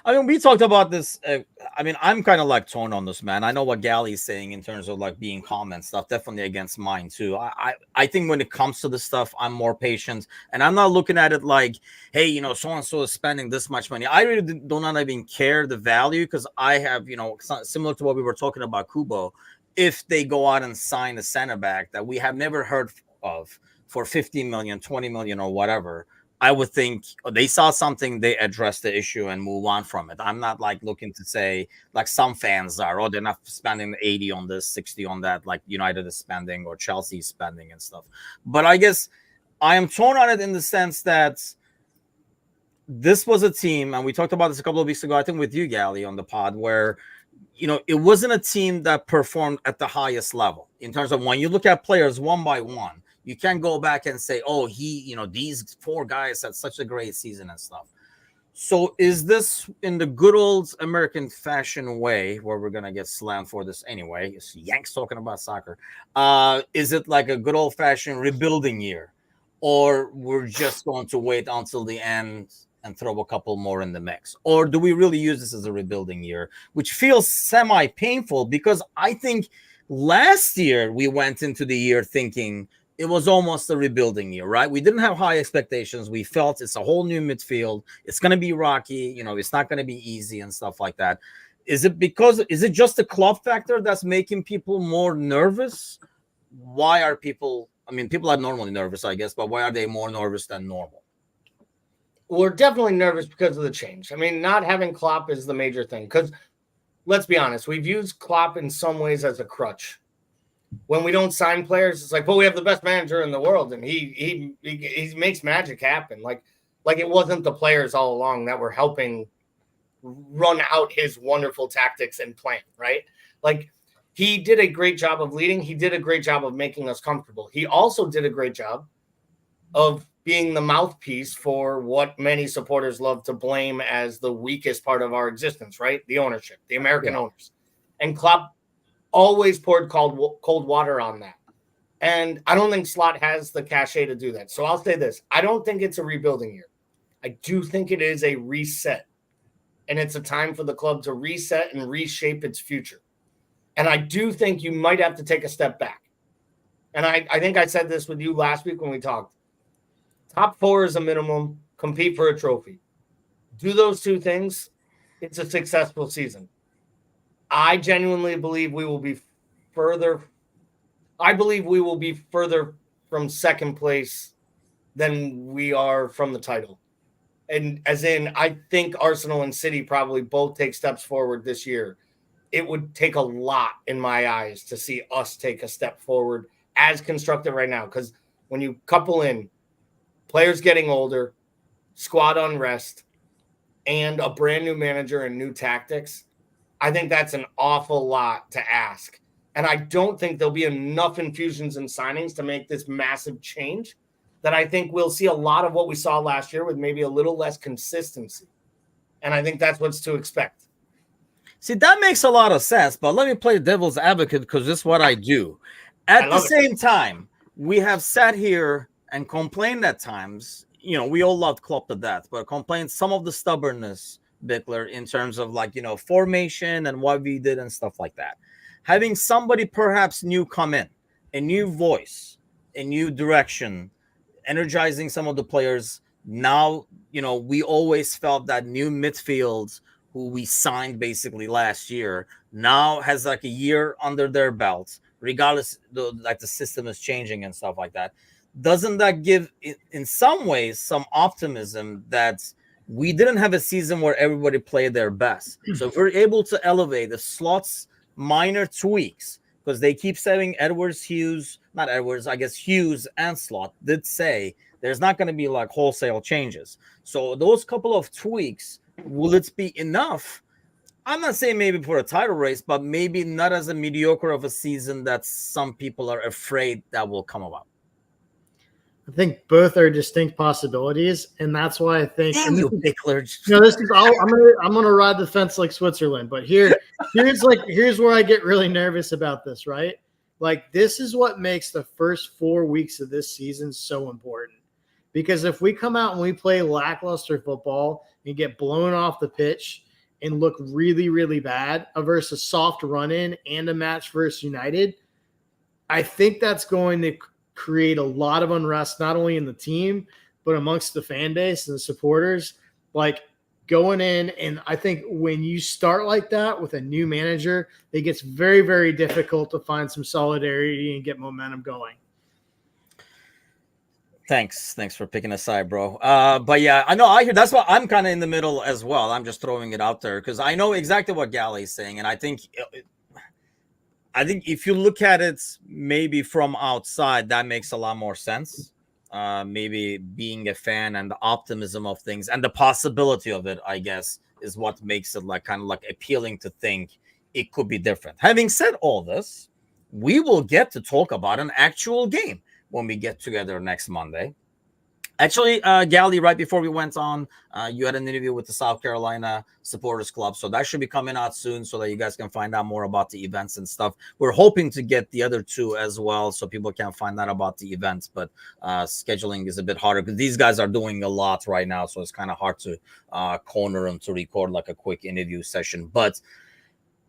I mean, we talked about this. I mean, I'm kind of torn on this, man. I know what Gally's saying in terms of being calm and stuff. Definitely against mine too. I think when it comes to this stuff, I'm more patient, and I'm not looking at it like, hey, so and so is spending this much money. I really do not even care the value because I have, similar to what we were talking about Kubo. If they go out and sign a center back that we have never heard of for 15 million, 20 million, or whatever, I would think they saw something, they addressed the issue and move on from it. I'm not like looking to say like some fans are, oh, they're not spending 80 on this, 60 on that, like United is spending or Chelsea is spending and stuff. But I guess I am torn on it in the sense that this was a team, and we talked about this a couple of weeks ago, I think with you, Gally, on the pod, where it wasn't a team that performed at the highest level in terms of when you look at players one by one. You can't go back and say, oh, these 4 guys had such a great season and stuff. So is this in the good old American fashion way, where we're going to get slammed for this anyway? It's Yanks talking about soccer. Is it like a good old fashioned rebuilding year? Or we're just going to wait until the end and throw a couple more in the mix? Or do we really use this as a rebuilding year, which feels semi-painful? Because I think last year we went into the year thinking it was almost a rebuilding year, right? We didn't have high expectations. We felt it's a whole new midfield. It's going to be rocky. It's not going to be easy and stuff like that. Is it just the club factor that's making people more nervous? Why are people are normally nervous, I guess, but why are they more nervous than normal? We're definitely nervous because of the change. Not having Klopp is the major thing, because let's be honest, we've used Klopp in some ways as a crutch. When we don't sign players, it's like, well, we have the best manager in the world, and he makes magic happen. Like it wasn't the players all along that were helping run out his wonderful tactics and plan, right? Like, he did a great job of leading. He did a great job of making us comfortable. He also did a great job of being the mouthpiece for what many supporters love to blame as the weakest part of our existence, right? The ownership, the American owners. And Klopp always poured cold water on that. And I don't think Slot has the cachet to do that. So I'll say this. I don't think it's a rebuilding year. I do think it is a reset. And it's a time for the club to reset and reshape its future. And I do think you might have to take a step back. And I think I said this with you last week when we talked. Top 4 is a minimum. Compete for a trophy. Do those 2 things, it's a successful season. I genuinely believe we will be further. I believe we will be further from second place than we are from the title. And as in, I think Arsenal and City probably both take steps forward this year. It would take a lot in my eyes to see us take a step forward as constructed right now. Because when you couple in players getting older, squad unrest, and a brand new manager and new tactics, I think that's an awful lot to ask. And I don't think there'll be enough infusions and signings to make this massive change, that I think we'll see a lot of what we saw last year with maybe a little less consistency. And I think that's what's to expect. See, that makes a lot of sense, but let me play devil's advocate, because this is what I do. At the same time, we have sat here and complained at times. We all loved Klopp to death, but complained some of the stubbornness, Bickler, in terms of formation and what we did and stuff like that. Having somebody perhaps new come in, a new voice, a new direction, energizing some of the players. Now, we always felt that new midfield, who we signed basically last year, now has a year under their belts, regardless the system is changing and stuff like that. Doesn't that give, in some ways, some optimism that we didn't have a season where everybody played their best? So if we're able to elevate the Slot's minor tweaks, because they keep saying Hughes and Slot did say there's not going to be wholesale changes. So those couple of tweaks, will it be enough? I'm not saying maybe for a title race, but maybe not as a mediocre of a season that some people are afraid that will come about. I think both are distinct possibilities, and that's why I think. Damn you, Bickler. This is. I'm gonna ride the fence like Switzerland, but here's where I get really nervous about this. Right, this is what makes the first 4 weeks of this season so important, because if we come out and we play lackluster football and get blown off the pitch and look really, really bad versus soft run-in and a match versus United, I think that's going to create a lot of unrest, not only in the team, but amongst the fan base and the supporters, going in. And I think when you start like that with a new manager, it gets very, very difficult to find some solidarity and get momentum going. Thanks for picking a side, bro. But yeah, I know I hear that's why I'm kind of in the middle as well. I'm just throwing it out there because I know exactly what Galley's saying, and I think if you look at it maybe from outside, that makes a lot more sense. Maybe being a fan and the optimism of things and the possibility of it, I guess, is what makes it like kind of like appealing to think it could be different. Having said all this, we will get to talk about an actual game when we get together next Monday. Actually, Gally, right before we went on, you had an interview with the South Carolina Supporters Club. So that should be coming out soon so that you guys can find out more about the events and stuff. We're hoping to get the other two as well so people can find out about the events. But scheduling is a bit harder because these guys are doing a lot right now. So it's kind of hard to corner them to record like a quick interview session. But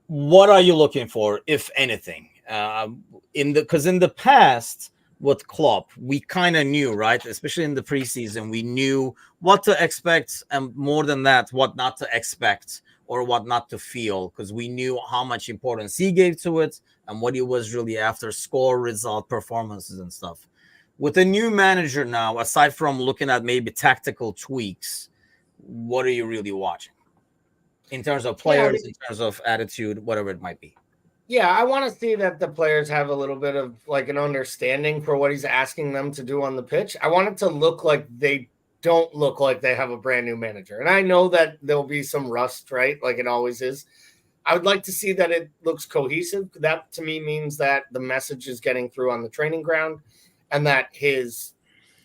what are you looking for, if anything? Because in the past, with Klopp, we kind of knew, right? Especially in the preseason, we knew what to expect, and more than that, what not to expect or what not to feel, because we knew how much importance he gave to it and what he was really after: score, result, performances, and stuff. With a new manager now, aside from looking at maybe tactical tweaks, what are you really watching in terms of players, in terms of attitude, whatever it might be? Yeah, I want to see that the players have a little bit of like an understanding for what he's asking them to do on the pitch. I want it to look like they don't look like they have a brand new manager. And I know that there'll be some rust, right? Like it always is. I would like to see that it looks cohesive. That to me means that the message is getting through on the training ground and that his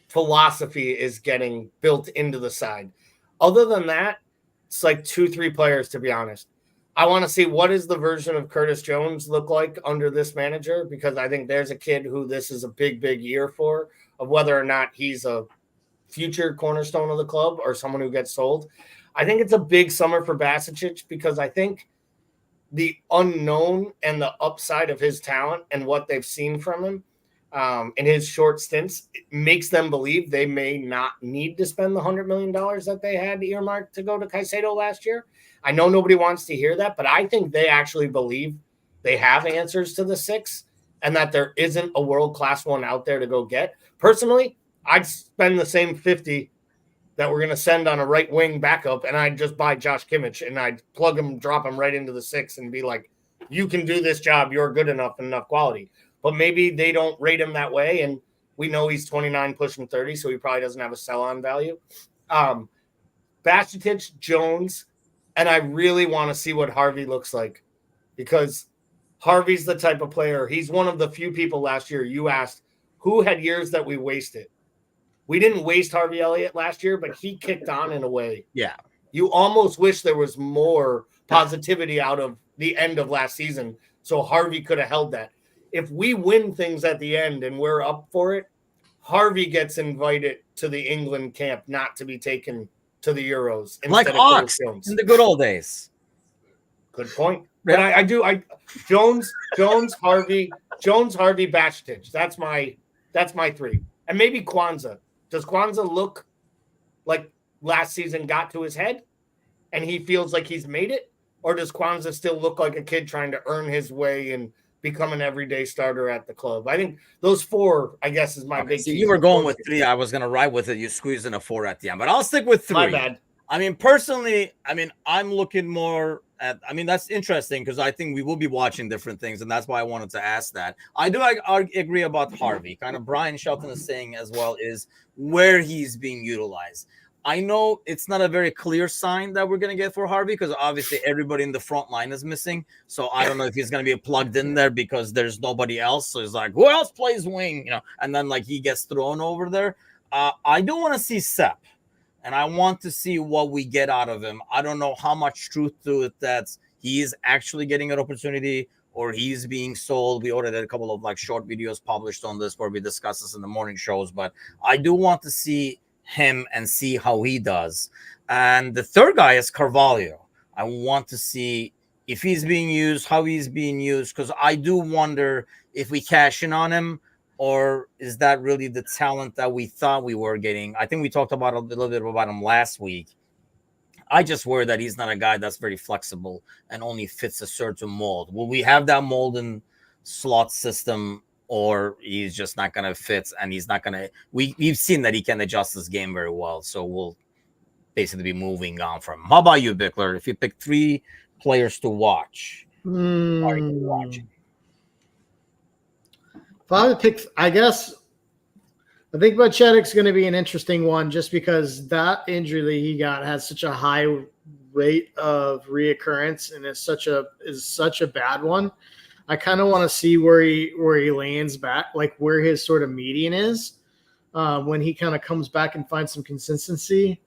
philosophy is getting built into the side. Other than that, it's like 2-3 players, to be honest. I want to see what is the version of Curtis Jones look like under this manager, because I think there's a kid who this is a big year for, of whether or not he's a future cornerstone of the club or someone who gets sold. I think it's a big summer for Basic because I think the unknown and the upside of his talent and what they've seen from him in his short stints makes them believe they may not need to spend the $100 million that they had earmarked to go to Caicedo last year. I know nobody wants to hear that, but I think they actually believe they have answers to the 6 and that there isn't a world-class one out there to go get. Personally, I'd spend the same 50 that we're going to send on a right wing backup, and I'd just buy Josh Kimmich and I'd plug him, drop him right into the 6 and be like, you can do this job. You're good enough and enough quality. But maybe they don't rate him that way, and we know he's 29 pushing 30, so he probably doesn't have a sell-on value. Bajcetic, Jones, and I really want to see what Harvey looks like, because Harvey's the type of player. He's one of the few people last year you asked who had years that we wasted. We didn't waste Harvey Elliott last year, but he kicked on in a way. Yeah. You almost wish there was more positivity out of the end of last season so Harvey could have held that. If we win things at the end and we're up for it, Harvey gets invited to the England camp, not to be taken to the Euros. Like Ox in the good old days. Good point. But I Jones, Harvey, Bajcetic. That's my 3. And maybe Kwanzaa. Does Kwanzaa look like last season got to his head and he feels like he's made it? Or does Kwanzaa still look like a kid trying to earn his way and become an everyday starter at the club? I think those 4, I guess, is my big. See, you were going with 3. I was going to ride with it. You squeezed in a 4 at the end, but I'll stick with 3. My bad. I mean, personally, I'm looking more at, that's interesting because I think we will be watching different things, and that's why I wanted to ask that. I agree about Harvey. Kind of Brian Shelton is saying as well is where he's being utilized. I know it's not a very clear sign that we're going to get for Harvey because obviously everybody in the front line is missing. So I don't know if he's going to be plugged in there because there's nobody else. So he's like, who else plays wing? And then like he gets thrown over there. I do want to see Sepp, and I want to see what we get out of him. I don't know how much truth to it that he is actually getting an opportunity or he's being sold. We already had a couple of like short videos published on this where we discuss this in the morning shows, but I do want to see him and see how he does. And the third guy is Carvalho. I want to see if he's being used, how he's being used, because I do wonder if we cash in on him, or is that really the talent that we thought we were getting? I think we talked about a little bit about him last week. I just worry that he's not a guy that's very flexible and only fits a certain mold. Will we have that mold and slot system or he's just not going to fit, and he's not going to. We've seen that he can adjust his game very well, so we'll basically be moving on from him. How about you, Bickler? If you pick 3 players to watch, are you watching? If I would pick, I guess I think Bacchetic's going to be an interesting one, just because that injury that he got has such a high rate of reoccurrence and is such a bad one. I kind of want to see where he lands back, like where his sort of median is when he kind of comes back and finds some consistency.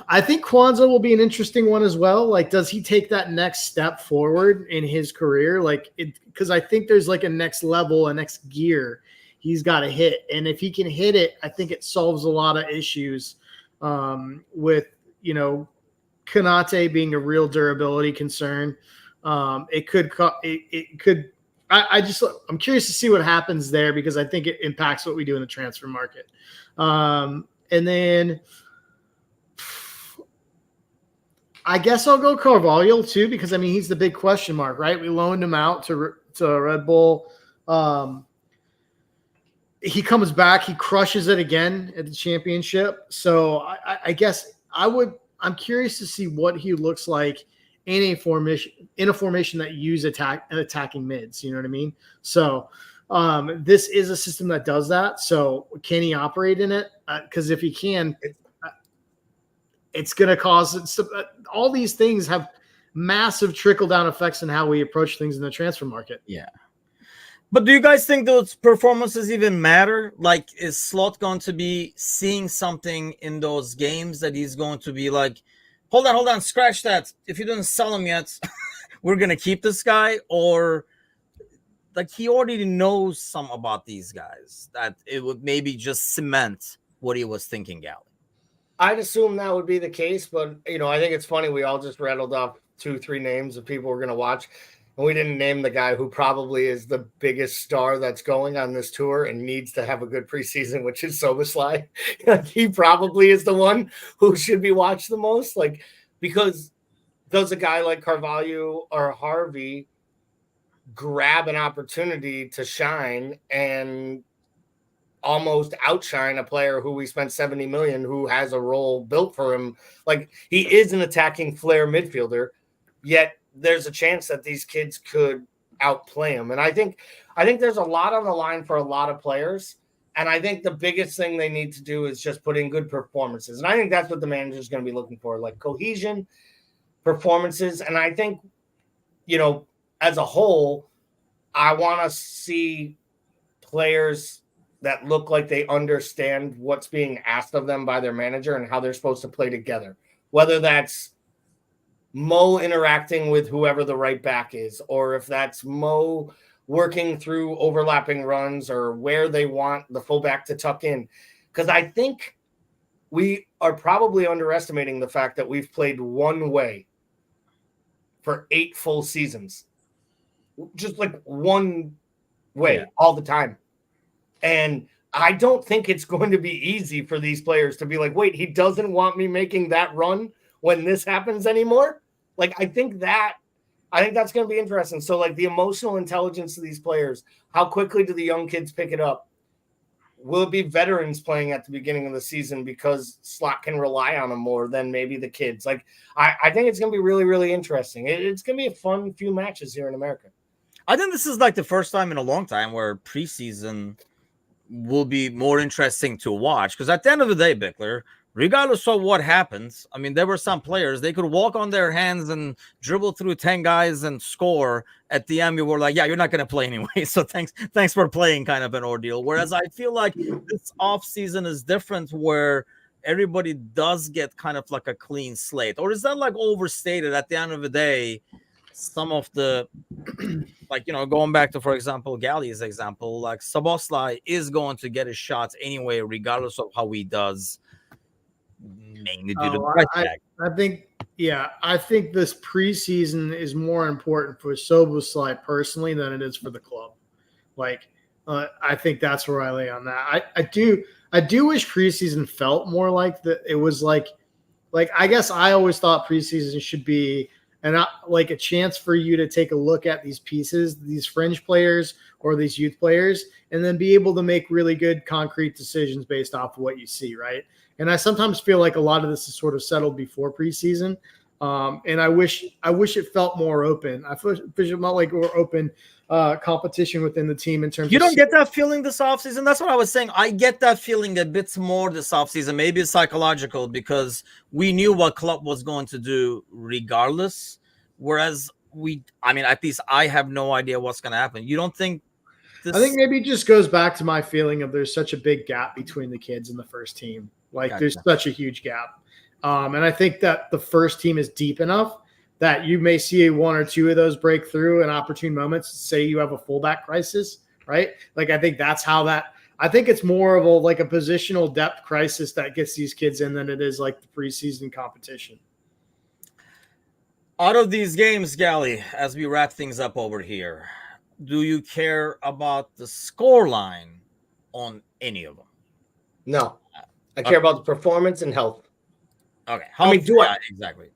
I think Kwanzaa will be an interesting one as well. Like, does he take that next step forward in his career? Like, because I think there's like a next level, a next gear he's got to hit. And if he can hit it, I think it solves a lot of issues with, Konate being a real durability concern. I'm curious to see what happens there, because I think it impacts what we do in the transfer market. And then I guess I'll go Carvalho too, because he's the big question mark, right? We loaned him out to Red Bull. He comes back, he crushes it again at the championship. So I guess I'm curious to see what he looks like in a formation that use attacking mids. You know what I mean? So this is a system that does that. So can he operate in it? Because if he can, it's going to cause all these things have massive trickle down effects in how we approach things in the transfer market. Yeah. But do you guys think those performances even matter? Like, is Slot going to be seeing something in those games that he's going to be like, hold on, scratch that. If you didn't sell him yet, we're going to keep this guy? Or like he already knows some about these guys that it would maybe just cement what he was thinking, Gally? I'd assume that would be the case, but I think it's funny. We all just rattled off 2-3 names of people we're going to watch, and we didn't name the guy who probably is the biggest star that's going on this tour and needs to have a good preseason, which is Soboslai. He probably is the one who should be watched the most, because does a guy like Carvalho or Harvey grab an opportunity to shine and almost outshine a player who we spent $70 million, who has a role built for him? Like, he is an attacking flair midfielder, yet there's a chance that these kids could outplay him. And I think there's a lot on the line for a lot of players. And I think the biggest thing they need to do is just put in good performances. And I think that's what the manager is going to be looking for, like cohesion, performances. And I think, as a whole, I want to see players that look like they understand what's being asked of them by their manager and how they're supposed to play together. Whether that's Mo interacting with whoever the right back is, or if that's Mo working through overlapping runs, or where they want the fullback to tuck in. Because I think we are probably underestimating the fact that we've played one way for 8 full seasons. Just like one way all the time. And I don't think it's going to be easy for these players to be like, wait, he doesn't want me making that run when this happens anymore. Like, I think that's going to be interesting. So, like, the emotional intelligence of these players, how quickly do the young kids pick it up? Will it be veterans playing at the beginning of the season because Slot can rely on them more than maybe the kids? Like, I think it's going to be really, really interesting. It's going to be a fun few matches here in America. I think this is like the first time in a long time where preseason will be more interesting to watch, because at the end of the day, Bickler, regardless of what happens, there were some players, they could walk on their hands and dribble through 10 guys and score. At the end, we were like, yeah, you're not going to play anyway, so thanks for playing, kind of an ordeal. Whereas I feel like this offseason is different, where everybody does get kind of like a clean slate. Or is that like overstated? At the end of the day, some of the, going back to, for example, Gally's example, like Szoboszlai is going to get his shots anyway, regardless of how he does, mainly due to the price tag. I think this preseason is more important for Szoboszlai personally than it is for the club. I think that's where I lay on that. I do wish preseason felt more like that. It was like I guess I always thought preseason should be and like a chance for you to take a look at these pieces, these fringe players or these youth players, and then be able to make really good concrete decisions based off of what you see, right? And I sometimes feel like a lot of this is sort of settled before preseason. And I wish it felt more open. I wish it felt like more open competition within the team in terms You of don't get that feeling this offseason? That's what I was saying. I get that feeling a bit more this offseason. Maybe it's psychological because we knew what Klopp was going to do regardless. Whereas at least I have no idea what's going to happen. You don't think this? I think maybe it just goes back to my feeling of there's such a big gap between the kids and the first team. Like Gotcha. There's such a huge gap. And I think that the first team is deep enough that you may see one or two of those break through in opportune moments. Say you have a fullback crisis, right? Like I think that's how that. I think it's more of a positional depth crisis that gets these kids in than it is like the preseason competition. Out of these games, Gally, as we wrap things up over here, do you care about the score line on any of them? No, I care about the performance and health. Okay. Exactly.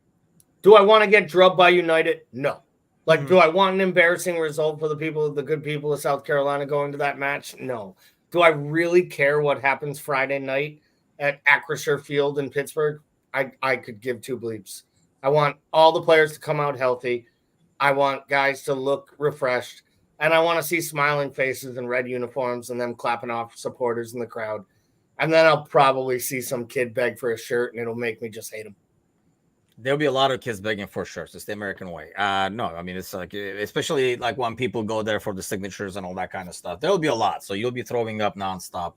Do I want to get drubbed by United? No. Do I want an embarrassing result for the good people of South Carolina going to that match? No. Do I really care what happens Friday night at Acrisure Field in Pittsburgh? I could give two bleeps. I want all the players to come out healthy. I want guys to look refreshed. And I want to see smiling faces in red uniforms and them clapping off supporters in the crowd. And then I'll probably see some kid beg for a shirt, and it'll make me just hate him. There'll be a lot of kids begging for shirts. It's the American way. No, I mean, it's like, especially like when people go there for the signatures and all that kind of stuff, there'll be a lot. So you'll be throwing up nonstop,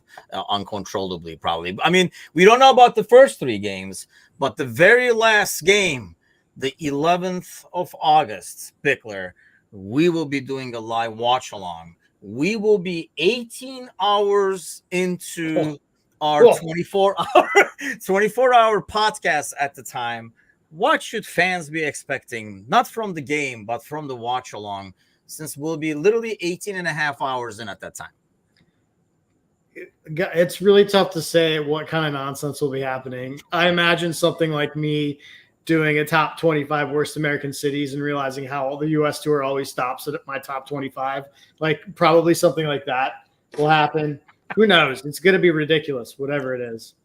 uncontrollably, probably. I mean, we don't know about the first three games, but the very last game, the 11th of August, Bickler, we will be doing a live watch along. We will be 18 hours into our 24-hour podcast at the time. What should fans be expecting? Not from the game, but from the watch along, since we'll be literally 18 and a half hours in at that time. It's really tough to say what kind of nonsense will be happening. I imagine something like me doing a top 25 worst American cities and realizing how the U.S. tour always stops at my top 25. Like probably something like that will happen. Who knows? It's going to be ridiculous, whatever it is.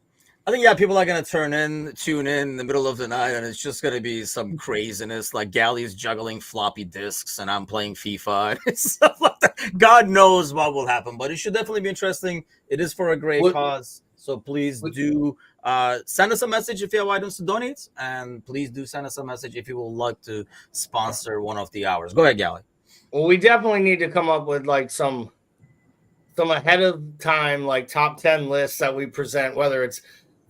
I think, people are going to tune in the middle of the night, and it's just going to be some craziness, like Gally's juggling floppy disks, and I'm playing FIFA, and stuff like that. God knows what will happen, but it should definitely be interesting. It is for a great cause, so please do send us a message if you have items to donate, and please do send us a message if you would like to sponsor one of the hours. Go ahead, Gally. Well, we definitely need to come up with some ahead of time, top 10 lists that we present, whether it's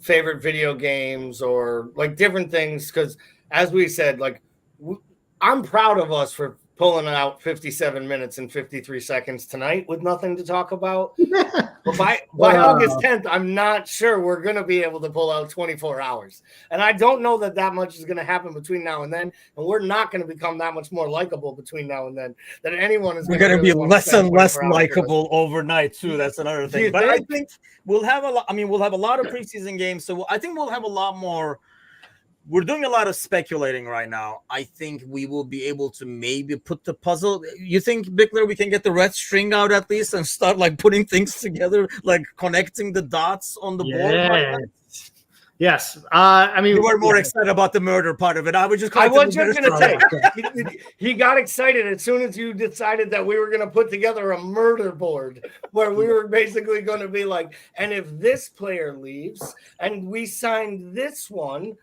favorite video games or different things. Because as we said, I'm proud of us for pulling out 57 minutes and 53 seconds tonight with nothing to talk about. But by August 10th, I'm not sure we're going to be able to pull out 24 hours. And I don't know that much is going to happen between now and then. And we're not going to become that much more likable between now and then that anyone is going to be less and less likable overnight too. That's another thing. But I think we'll have a lot. I mean, we'll have a lot of preseason games. So I think we'll have a lot more. We're doing a lot of speculating right now. I think we will be able to maybe put the puzzle. You think, Bickler, we can get the red string out at least and start putting things together, connecting the dots on the board? Like yes. I mean, you were more excited about the murder part of it. I was just going to say, he got excited as soon as you decided that we were going to put together a murder board where we were basically going to be and if this player leaves and we signed this one,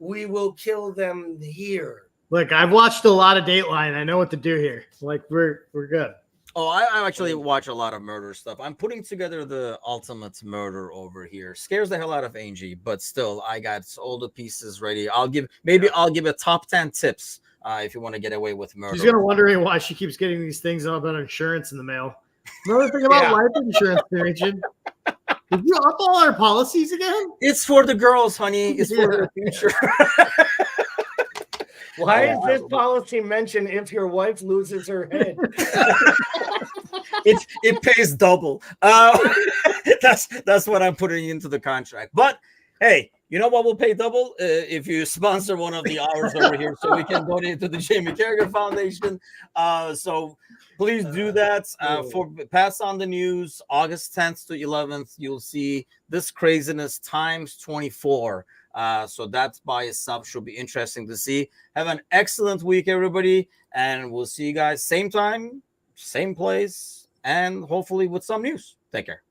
we will kill them here. Look, I've watched a lot of Dateline. I know what to do here. We're good. Oh, I actually watch a lot of murder stuff. I'm putting together the ultimate murder over here. Scares the hell out of Angie, but still, I got all the pieces ready. I'll give a top 10 tips if you want to get away with murder. She's gonna wondering why she keeps getting these things about insurance in the mail. Another thing about life insurance, Richard. Did you up all our policies again? It's for the girls, honey. It's for the future. Why is this policy mentioned if your wife loses her head? It pays double. That's what I'm putting into the contract. But hey, You know what? We'll pay double if you sponsor one of the hours over here, so we can donate to the Jamie Carragher Foundation. So please do that. For pass on the news, August 10th to 11th, you'll see this craziness times 24. So that by itself should be interesting to see. Have an excellent week, everybody, and we'll see you guys same time, same place, and hopefully with some news. Take care.